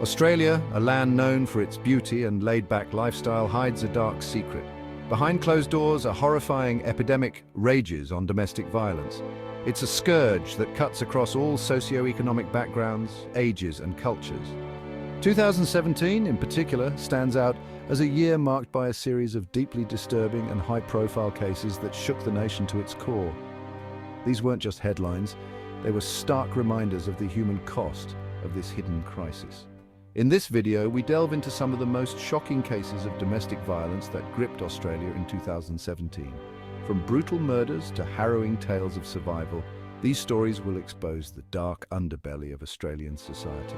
Australia, a land known for its beauty and laid-back lifestyle, hides a dark secret. Behind closed doors, a horrifying epidemic rages on domestic violence. It's a scourge that cuts across all socio-economic backgrounds, ages and cultures. 2017, in particular, stands out as a year marked by a series of deeply disturbing and high-profile cases that shook the nation to its core. These weren't just headlines, they were stark reminders of the human cost of this hidden crisis. In this video, we delve into some of the most shocking cases of domestic violence that gripped Australia in 2017. From brutal murders to harrowing tales of survival, these stories will expose the dark underbelly of Australian society.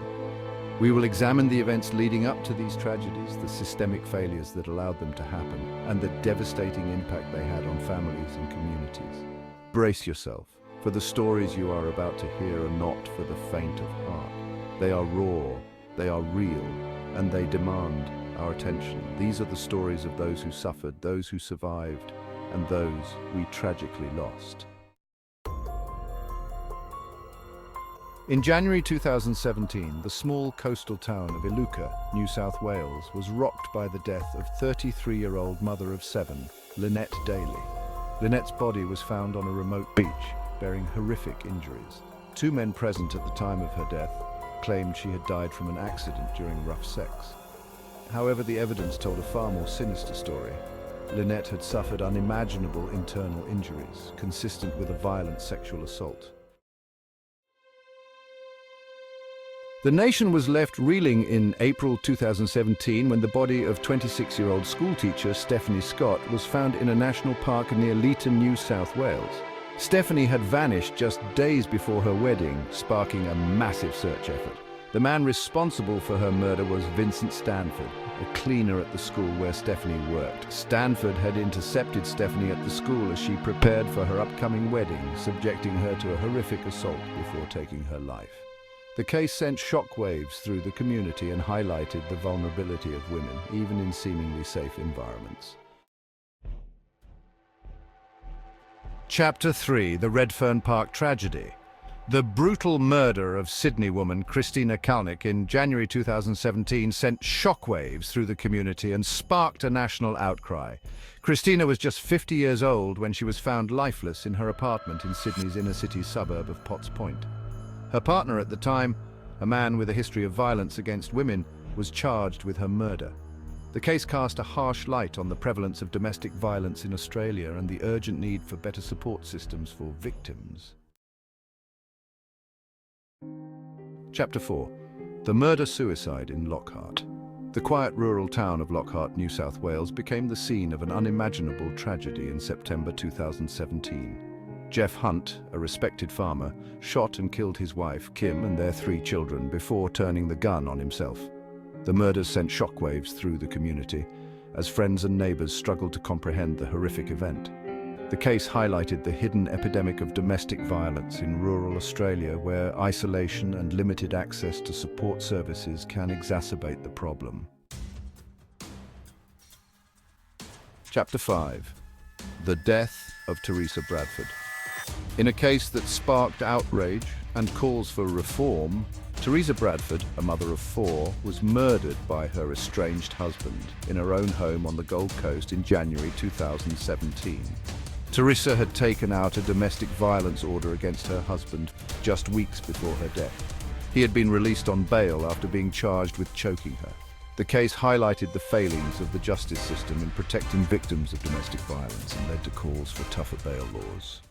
We will examine the events leading up to these tragedies, the systemic failures that allowed them to happen, and the devastating impact they had on families and communities. Brace yourself, for the stories you are about to hear are not for the faint of heart. They are raw, they are real, and they demand our attention. These are the stories of those who suffered, those who survived, and those we tragically lost. In January 2017, the small coastal town of Iluka, New South Wales, was rocked by the death of 33-year-old mother of 7, Lynette Daly. Lynette's body was found on a remote beach, bearing horrific injuries. 2 men present at the time of her death claimed she had died from an accident during rough sex. However, the evidence told a far more sinister story. Lynette had suffered unimaginable internal injuries, consistent with a violent sexual assault. The nation was left reeling in April 2017 when the body of 26-year-old schoolteacher Stephanie Scott was found in a national park near Leeton, New South Wales. Stephanie had vanished just days before her wedding, sparking a massive search effort. The man responsible for her murder was Vincent Stanford, a cleaner at the school where Stephanie worked. Stanford had intercepted Stephanie at the school as she prepared for her upcoming wedding, subjecting her to a horrific assault before taking her life. The case sent shockwaves through the community and highlighted the vulnerability of women, even in seemingly safe environments. Chapter 3: The Redfern Park Tragedy. The brutal murder of Sydney woman Christina Kalnick in January 2017 sent shockwaves through the community and sparked a national outcry. Christina was just 50 years old when she was found lifeless in her apartment in Sydney's inner-city suburb of Potts Point. Her partner at the time, a man with a history of violence against women, was charged with her murder. The case cast a harsh light on the prevalence of domestic violence in Australia and the urgent need for better support systems for victims. Chapter 4: The Murder-Suicide in Lockhart. The quiet rural town of Lockhart, New South Wales, became the scene of an unimaginable tragedy in September 2017. Jeff Hunt, a respected farmer, shot and killed his wife, Kim, and their 3 children before turning the gun on himself. The murders sent shockwaves through the community as friends and neighbors struggled to comprehend the horrific event. The case highlighted the hidden epidemic of domestic violence in rural Australia, where isolation and limited access to support services can exacerbate the problem. Chapter 5: The Death of Teresa Bradford. In a case that sparked outrage and calls for reform, Teresa Bradford, a mother of 4, was murdered by her estranged husband in her own home on the Gold Coast in January 2017. Teresa had taken out a domestic violence order against her husband just weeks before her death. He had been released on bail after being charged with choking her. The case highlighted the failings of the justice system in protecting victims of domestic violence and led to calls for tougher bail laws.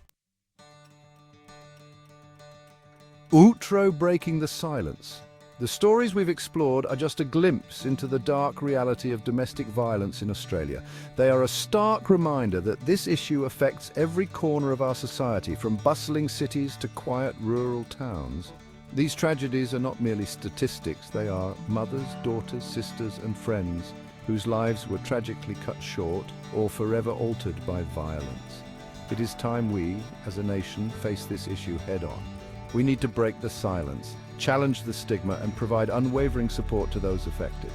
Outro: breaking the silence. The stories we've explored are just a glimpse into the dark reality of domestic violence in Australia. They are a stark reminder that this issue affects every corner of our society, from bustling cities to quiet rural towns. These tragedies are not merely statistics, they are mothers, daughters, sisters, and friends whose lives were tragically cut short or forever altered by violence. It is time we, as a nation, face this issue head-on. We need to break the silence, challenge the stigma, and provide unwavering support to those affected.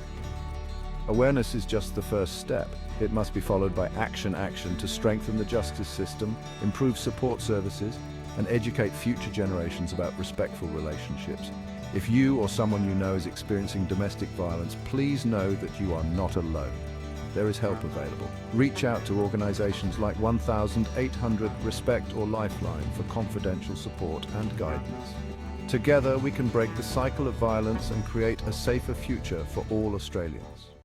Awareness is just the first step. It must be followed by action to strengthen the justice system, improve support services, and educate future generations about respectful relationships. If you or someone you know is experiencing domestic violence, please know that you are not alone. There is help available. Reach out to organizations like 1-800 Respect or Lifeline for confidential support and guidance. Together, we can break the cycle of violence and create a safer future for all Australians.